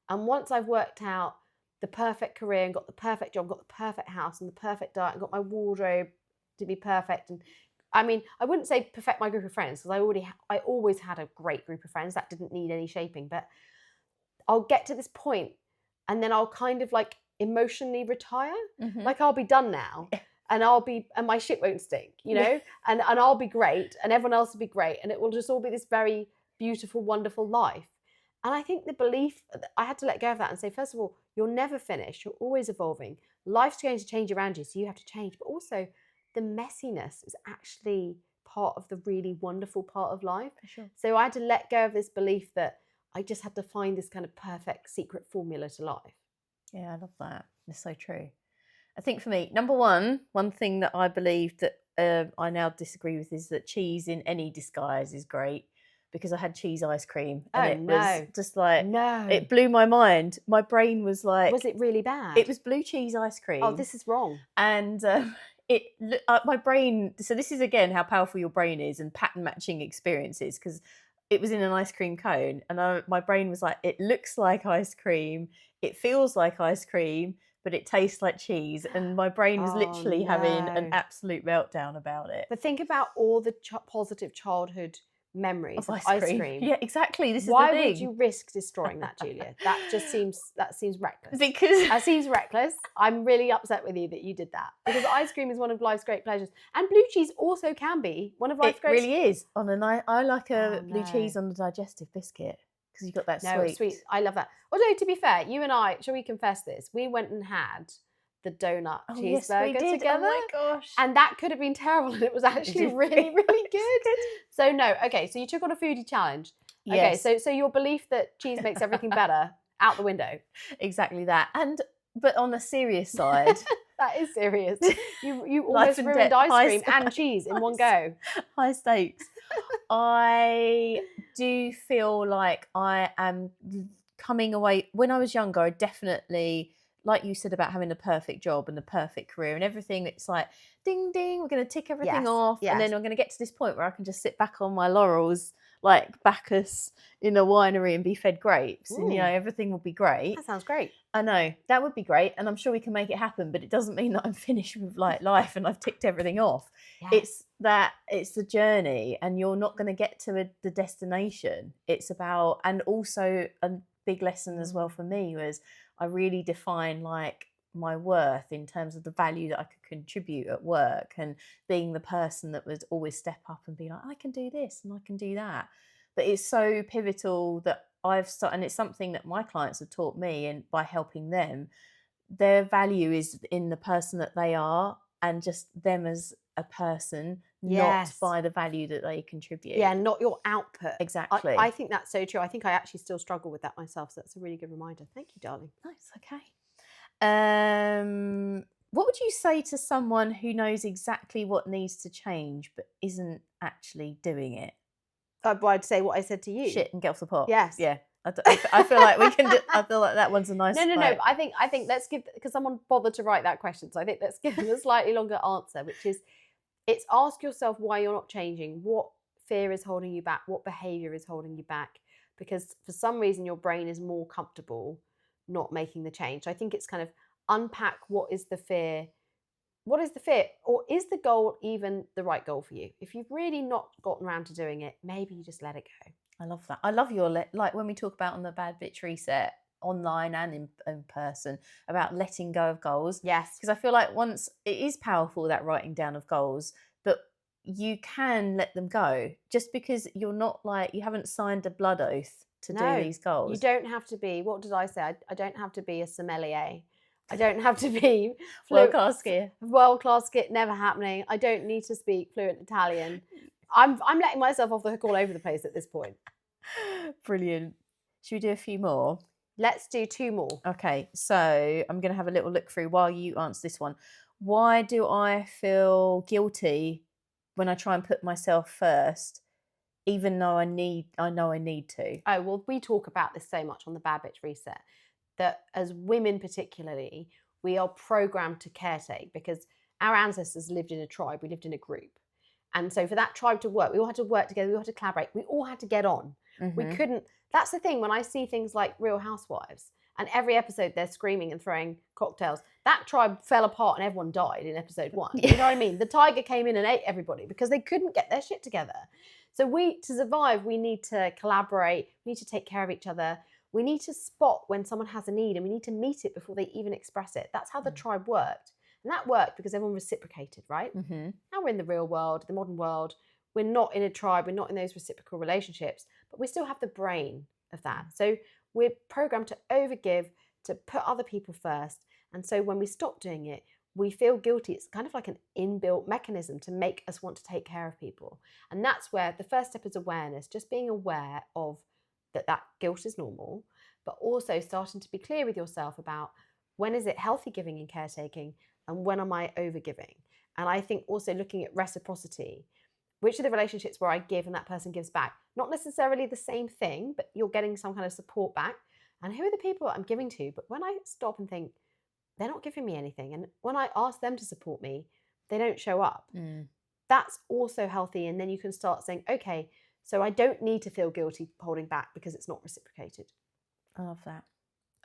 A: And once I've worked out the perfect career and got the perfect job, got the perfect house and the perfect diet and got my wardrobe to be perfect. And I mean, I wouldn't say perfect my group of friends because I always had a great group of friends that didn't need any shaping, but I'll get to this point and then I'll kind of like emotionally retire. Like I'll be done now and my shit won't stink, you know, and I'll be great and everyone else will be great. And it will just all be this very beautiful, wonderful life. And I think the belief, I had to let go of that and say, first of all, you're never finished. You're always evolving. Life's going to change around you, so you have to change. But also, the messiness is actually part of the really wonderful part of life.
B: For sure.
A: So I had to let go of this belief that I just had to find this kind of perfect secret formula to life.
B: Yeah, I love that. It's so true. I think for me, number one thing that I believe that I now disagree with is that cheese in any disguise is great, because I had cheese ice cream and was just like, it blew my mind. My brain was like,
A: was it really bad?
B: It was blue cheese ice cream.
A: Oh, this is wrong.
B: And my brain, so this is again how powerful your brain is and pattern matching experiences, because it was in an ice cream cone and my brain was like, it looks like ice cream, it feels like ice cream, but it tastes like cheese. And my brain was literally having an absolute meltdown about it.
A: But think about all the positive childhood memories of ice cream.
B: Yeah, exactly. This is
A: why
B: the thing.
A: would you risk destroying that, Julia? That seems reckless.
B: Because
A: that seems reckless. I'm really upset with you that you did that, because ice cream is one of life's great pleasures, and blue cheese also can be one of life's great.
B: It really is. I like a blue cheese on the digestive biscuit, because you've got that sweet.
A: I love that. Although, to be fair, you and I, shall we confess this? We went and had the donut cheeseburger together.
B: Oh my gosh.
A: And that could have been terrible, and it was actually really, really good. So no, okay, so you took on a foodie challenge.
B: Yes.
A: Okay, so your belief that cheese makes everything better, out the window.
B: Exactly that. But on a serious side.
A: That is serious. You almost ruined ice cream and cheese in one go.
B: High stakes. I do feel like I am coming away. When I was younger, I definitely, like you said about having the perfect job and the perfect career and everything, it's like, ding, ding, we're going to tick everything off.
A: Yes.
B: And then I'm going to get to this point where I can just sit back on my laurels like Bacchus in a winery and be fed grapes.
A: Ooh.
B: And, everything will be great.
A: That sounds great.
B: I know, that would be great. And I'm sure we can make it happen, but it doesn't mean that I'm finished with life and I've ticked everything off.
A: Yes.
B: It's the journey, and you're not going to get to the destination. It's about, and also a big lesson as well for me was I really define like my worth in terms of the value that I could contribute at work, and being the person that would always step up and be like, I can do this and I can do that. But it's so pivotal that I've started, and it's something that my clients have taught me, and by helping them, their value is in the person that they are and just them as a person, not by the value that they contribute.
A: Yeah, not your output.
B: Exactly.
A: I think that's so true. I think I actually still struggle with that myself, so that's a really good reminder. Thank you, darling.
B: That's okay. What would you say to someone who knows exactly what needs to change but isn't actually doing it?
A: I'd say what I said to you.
B: Shit and get off the pot.
A: Yes.
B: Yeah. I feel like we can. I feel like that one's a nice.
A: No. I think let's give, because someone bothered to write that question, so I think let's give them a slightly longer answer, which is, it's ask yourself why you're not changing. What fear is holding you back? What behavior is holding you back? Because for some reason your brain is more comfortable not making the change. So I think it's kind of unpack what is the fear. What is the fear? Or is the goal even the right goal for you? If you've really not gotten around to doing it, maybe you just let it go.
B: I love that. I love your, like when we talk about on the Bad Bitch Reset, online and in person, about letting go of goals.
A: Yes.
B: Because I feel like once, it is powerful, that writing down of goals, but you can let them go just because you're not like, you haven't signed a blood oath to do these goals.
A: You don't have to be, what did I say? I don't have to be a sommelier. I don't have to be
B: world-class skier.
A: World-class skier, never happening. I don't need to speak fluent Italian. I'm letting myself off the hook all over the place at this point.
B: Brilliant. Should we do a few more?
A: Let's do 2 more.
B: Okay, so I'm going to have a little look through while you answer this one. Why do I feel guilty when I try and put myself first, even though I know I need to?
A: Oh, well, we talk about this so much on the Bad Bitch Reset, that as women particularly, we are programmed to caretake, because our ancestors lived in a tribe, we lived in a group. And so for that tribe to work, we all had to work together, we all had to collaborate, we all had to get on. Mm-hmm. We couldn't, that's the thing, when I see things like Real Housewives, and every episode they're screaming and throwing cocktails, that tribe fell apart and everyone died in episode 1. You know what I mean? The tiger came in and ate everybody because they couldn't get their shit together. So to survive, we need to collaborate, we need to take care of each other, we need to spot when someone has a need, and we need to meet it before they even express it. That's how the tribe worked. And that worked because everyone reciprocated, right? Mm-hmm. Now we're in the real world, the modern world. We're not in a tribe. We're not in those reciprocal relationships. but we still have the brain of that. So we're programmed to overgive, to put other people first. And so when we stop doing it, we feel guilty. It's kind of like an inbuilt mechanism to make us want to take care of people. And that's where the first step is awareness, just being aware of that guilt is normal, but also starting to be clear with yourself about when is it healthy giving and caretaking and when am I overgiving. And I think also looking at reciprocity, which are the relationships where I give and that person gives back, not necessarily the same thing, but you're getting some kind of support back. And who are the people I'm giving to? But when I stop and think, they're not giving me anything, and when I ask them to support me, they don't show up. That's also healthy. And then you can start saying, okay, so I don't need to feel guilty holding back because it's not reciprocated.
B: I love that.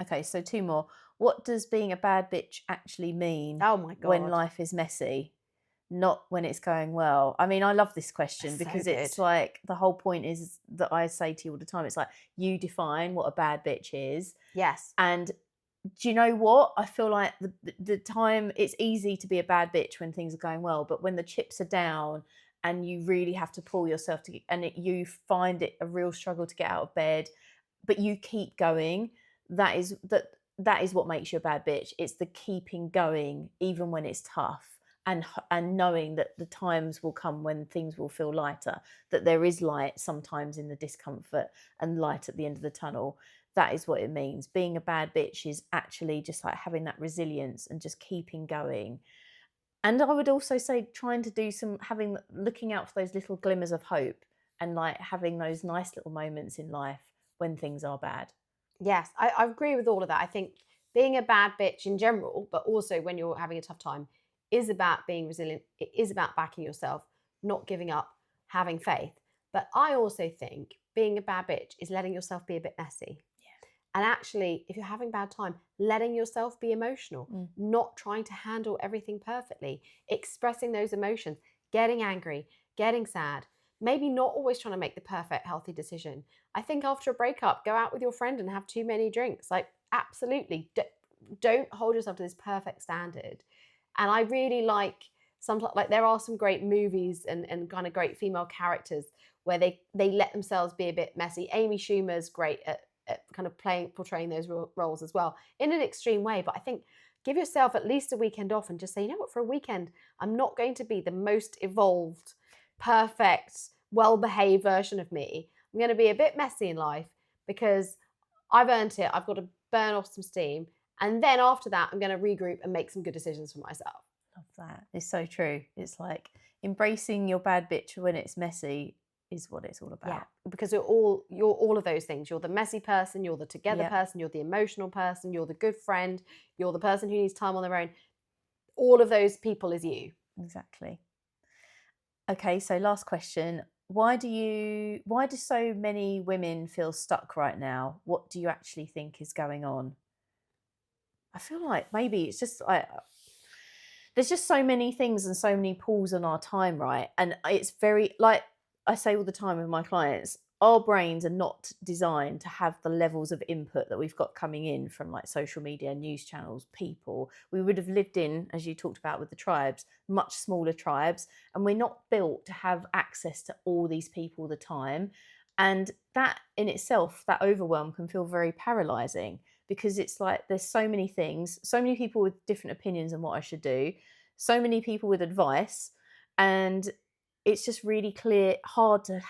B: Okay, so 2 more. What does being a bad bitch actually mean
A: Oh my God.
B: when life is messy, not when it's going well? I mean, I love this question
A: That's so
B: because
A: good.
B: it's like the whole point is that I say to you all the time, it's like you define what a bad bitch is.
A: Yes.
B: And do you know what? I feel like the time, it's easy to be a bad bitch when things are going well, but when the chips are down and you really have to pull yourself to, and you find it a real struggle to get out of bed, but you keep going, that is what makes you a bad bitch. It's the keeping going even when it's tough, and knowing that the times will come when things will feel lighter, that there is light sometimes in the discomfort and light at the end of the tunnel. That is what it means. Being a bad bitch is actually just like having that resilience and just keeping going. And I would also say trying to do looking out for those little glimmers of hope and like having those nice little moments in life when things are bad.
A: Yes, I agree with all of that. I think being a bad bitch in general, but also when you're having a tough time, is about being resilient. It is about backing yourself, not giving up, having faith. But I also think being a bad bitch is letting yourself be a bit messy. And actually, if you're having a bad time, letting yourself be emotional, not trying to handle everything perfectly, expressing those emotions, getting angry, getting sad, maybe not always trying to make the perfect, healthy decision. I think after a breakup, go out with your friend and have too many drinks. Like, absolutely, don't hold yourself to this perfect standard. And I really like, sometimes, like, there are some great movies and kind of great female characters where they let themselves be a bit messy. Amy Schumer's great at kind of portraying those roles as well in an extreme way. But I think give yourself at least a weekend off and just say, you know what, for a weekend, I'm not going to be the most evolved, perfect, well-behaved version of me. I'm going to be a bit messy in life because I've earned it. I've got to burn off some steam. And then after that, I'm going to regroup and make some good decisions for myself.
B: Love that. It's so true. It's like embracing your bad bitch when it's messy is what it's all about.
A: Yeah, because you're all of those things. You're the messy person, you're the together person, you're the emotional person, you're the good friend, you're the person who needs time on their own. All of those people is you.
B: Exactly. Okay, so last question. Why do so many women feel stuck right now? What do you actually think is going on? I feel like maybe it's just like there's just so many things and so many pulls on our time, right? And it's very, like I say all the time with my clients, our brains are not designed to have the levels of input that we've got coming in from like social media, news channels, people. We would have lived in, as you talked about with the tribes, much smaller tribes, and we're not built to have access to all these people all the time. And that in itself, that overwhelm can feel very paralyzing because it's like there's so many things, so many people with different opinions on what I should do, so many people with advice, and it's just really hard to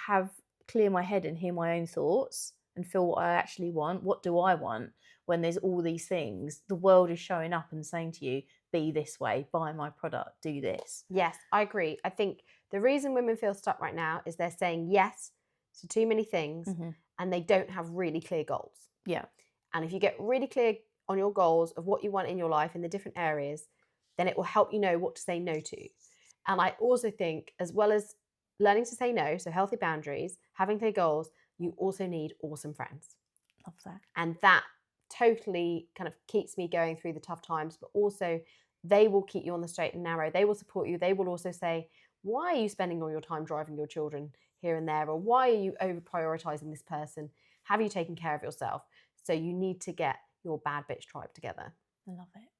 B: clear my head and hear my own thoughts and feel what I actually want. What do I want when there's all these things? The world is showing up and saying to you, be this way, buy my product, do this.
A: Yes, I agree. I think the reason women feel stuck right now is they're saying yes to too many things and they don't have really clear goals.
B: Yeah.
A: And if you get really clear on your goals of what you want in your life in the different areas, then it will help you know what to say no to. And I also think, as well as learning to say no, so healthy boundaries, having clear goals, you also need awesome friends.
B: Love that.
A: And that totally kind of keeps me going through the tough times, but also they will keep you on the straight and narrow. They will support you. They will also say, why are you spending all your time driving your children here and there? Or why are you over prioritizing this person? Have you taken care of yourself? So you need to get your bad bitch tribe together.
B: I love it.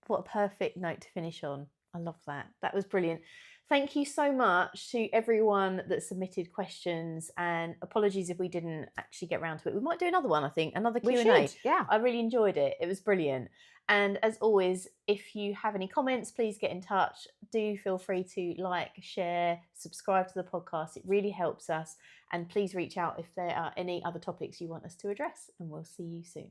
B: What a perfect note to finish on. I love that. That was brilliant. Thank you so much to everyone that submitted questions, and apologies if we didn't actually get around to it. We might do another one, I think, another
A: We
B: Q&A.
A: should, yeah.
B: I really enjoyed it. It was brilliant. And as always, if you have any comments, please get in touch. Do feel free to like, share, subscribe to the podcast. It really helps us. And please reach out if there are any other topics you want us to address, and we'll see you soon.